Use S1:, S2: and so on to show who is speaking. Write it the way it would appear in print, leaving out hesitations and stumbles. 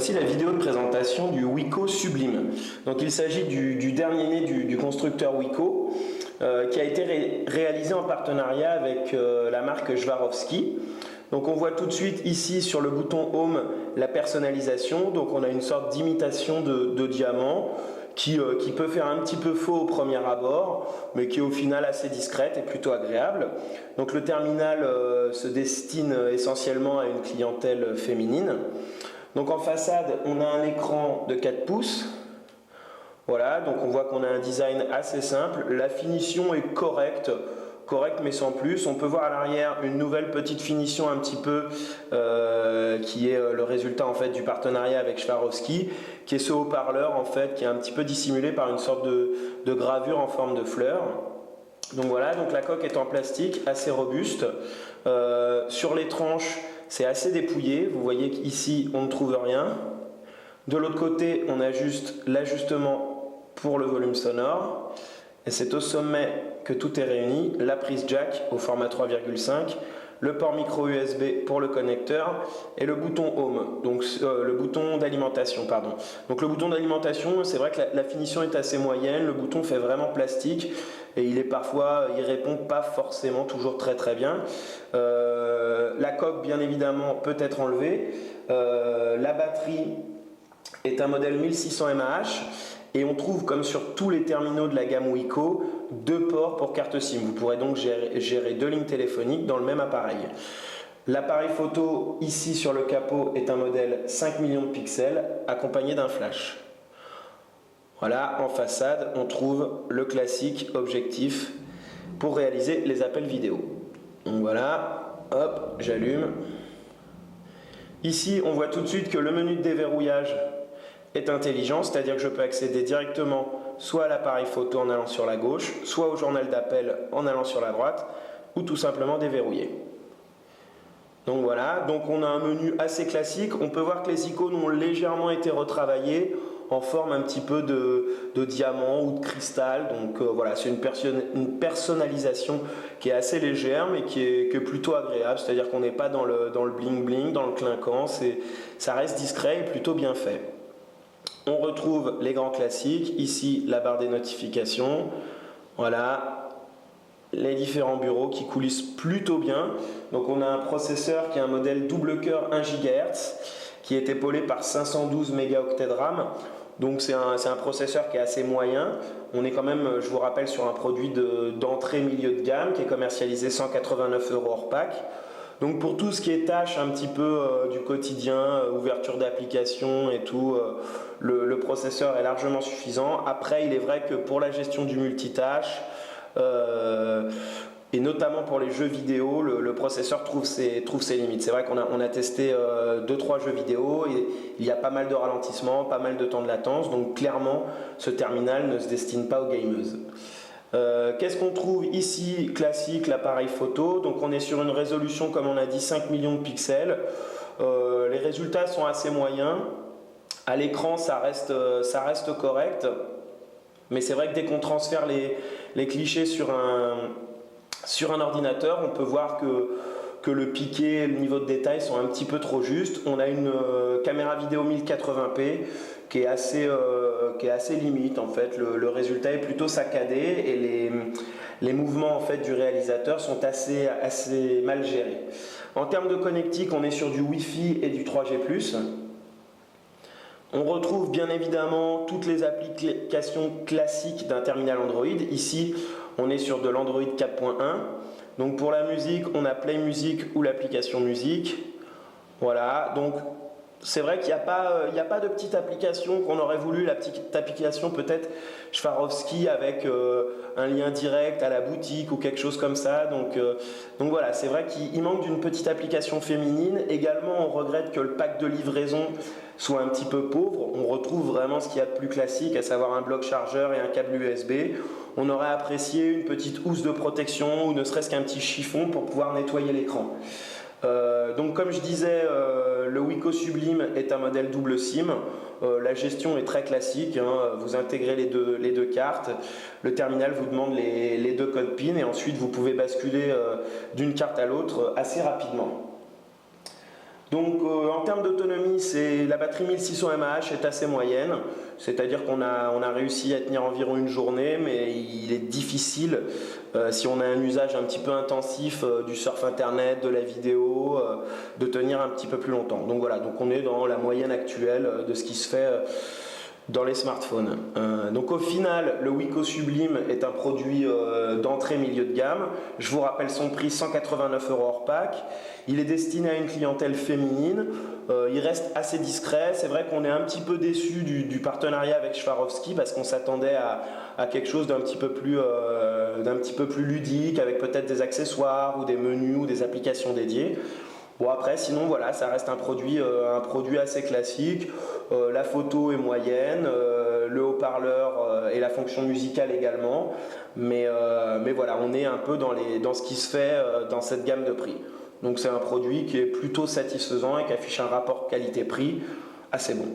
S1: Voici la vidéo de présentation du Wiko Sublime. Donc il s'agit du dernier né du constructeur Wiko qui a été réalisé en partenariat avec la marque Swarovski. Donc on voit tout de suite ici sur le bouton Home la personnalisation. Donc on a une sorte d'imitation de diamant qui peut faire un petit peu faux au premier abord, mais qui est au final assez discrète et plutôt agréable. Donc le terminal se destine essentiellement à une clientèle féminine. Donc en façade, on a un écran de 4 pouces. Voilà, donc on voit qu'on a un design assez simple. La finition est correcte mais sans plus. On peut voir à l'arrière une nouvelle petite finition un petit peu qui est le résultat en fait du partenariat avec Swarovski, qui est ce haut-parleur en fait qui est un petit peu dissimulé par une sorte de gravure en forme de fleur. Donc voilà, donc la coque est en plastique, assez robuste. Sur les tranches, c'est assez dépouillé. Vous voyez qu'ici, on ne trouve rien. De l'autre côté, on a juste l'ajustement pour le volume sonore. Et c'est au sommet que tout est réuni. La prise jack au format 3,5, le port micro USB pour le connecteur et le bouton Home, donc le bouton d'alimentation, pardon. Donc le bouton d'alimentation, c'est vrai que la finition est assez moyenne, le bouton fait vraiment plastique et il répond pas forcément toujours très bien. La coque, bien évidemment, peut être enlevée. La batterie est un modèle 1600 mAh. Et on trouve, comme sur tous les terminaux de la gamme Wiko, 2 ports pour carte SIM. Vous pourrez donc gérer 2 lignes téléphoniques dans le même appareil. L'appareil photo, ici sur le capot, est un modèle 5 millions de pixels, accompagné d'un flash. Voilà, en façade, on trouve le classique objectif pour réaliser les appels vidéo. Donc voilà, hop, j'allume. Ici, on voit tout de suite que le menu de déverrouillage est intelligent, c'est-à-dire que je peux accéder directement soit à l'appareil photo en allant sur la gauche, soit au journal d'appel en allant sur la droite, ou tout simplement déverrouiller. Donc voilà, donc on a un menu assez classique. On peut voir que les icônes ont légèrement été retravaillées en forme un petit peu de diamant ou de cristal. Donc voilà, c'est une personnalisation qui est assez légère mais qui est plutôt agréable, c'est-à-dire qu'on n'est pas dans le bling bling, dans le clinquant, ça reste discret et plutôt bien fait. On retrouve les grands classiques, ici la barre des notifications, voilà, les différents bureaux qui coulissent plutôt bien. Donc on a un processeur qui est un modèle double cœur 1 GHz qui est épaulé par 512 mégaoctets de RAM. Donc c'est un processeur qui est assez moyen. On est quand même, je vous rappelle, sur un produit d'entrée milieu de gamme qui est commercialisé 189 € hors pack. Donc pour tout ce qui est tâches un petit peu du quotidien, ouverture d'applications et tout, le processeur est largement suffisant. Après, il est vrai que pour la gestion du multitâche, et notamment pour les jeux vidéo, le processeur trouve ses limites. C'est vrai qu'on a testé 2-3 jeux vidéo et il y a pas mal de ralentissements, pas mal de temps de latence. Donc clairement, ce terminal ne se destine pas aux gameuses. Qu'est-ce qu'on trouve ici? Classique, l'appareil photo. Donc on est sur une résolution, comme on a dit, 5 millions de pixels. Les résultats sont assez moyens. À l'écran, ça reste correct. Mais c'est vrai que dès qu'on transfère les clichés sur un ordinateur, on peut voir que le piqué et le niveau de détail sont un petit peu trop justes. On a une caméra vidéo 1080p qui est assez limite en fait. Le résultat est plutôt saccadé et les mouvements en fait du réalisateur sont assez mal gérés. En termes de connectique, on est sur du Wi-Fi et du 3G+. On retrouve bien évidemment toutes les applications classiques d'un terminal Android. Ici, on est sur de l'Android 4.1. Donc pour la musique, on a Play Music ou l'application musique. Voilà, donc c'est vrai qu'il n'y a pas de petite application qu'on aurait voulu, la petite application peut-être Swarovski avec un lien direct à la boutique ou quelque chose comme ça. Donc voilà, c'est vrai qu'il manque d'une petite application féminine. Également, on regrette que le pack de livraison soit un petit peu pauvre. On retrouve vraiment ce qu'il y a de plus classique, à savoir un bloc chargeur et un câble USB. On aurait apprécié une petite housse de protection ou ne serait-ce qu'un petit chiffon pour pouvoir nettoyer l'écran. Donc comme je disais, le Wiko Sublime est un modèle double SIM. La gestion est très classique, hein. Vous intégrez les deux cartes, le terminal vous demande les 2 codes PIN et ensuite vous pouvez basculer d'une carte à l'autre assez rapidement. Donc en termes d'autonomie, la batterie 1600 mAh est assez moyenne, c'est-à-dire qu'on a réussi à tenir environ une journée, mais il est difficile, si on a un usage un petit peu intensif du surf internet, de la vidéo, de tenir un petit peu plus longtemps. Donc voilà, donc on est dans la moyenne actuelle de ce qui se fait dans les smartphones. Donc au final, le Wiko Sublime est un produit d'entrée milieu de gamme. Je vous rappelle son prix, 189 € hors pack. Il est destiné à une clientèle féminine. Il reste assez discret. C'est vrai qu'on est un petit peu déçu du partenariat avec Swarovski parce qu'on s'attendait à quelque chose d'un petit peu plus ludique, avec peut-être des accessoires ou des menus ou des applications dédiées. Bon après, sinon voilà, ça reste un produit assez classique. La photo est moyenne, le haut-parleur et la fonction musicale également. Mais voilà, on est un peu dans ce qui se fait dans cette gamme de prix. Donc c'est un produit qui est plutôt satisfaisant et qui affiche un rapport qualité-prix assez bon.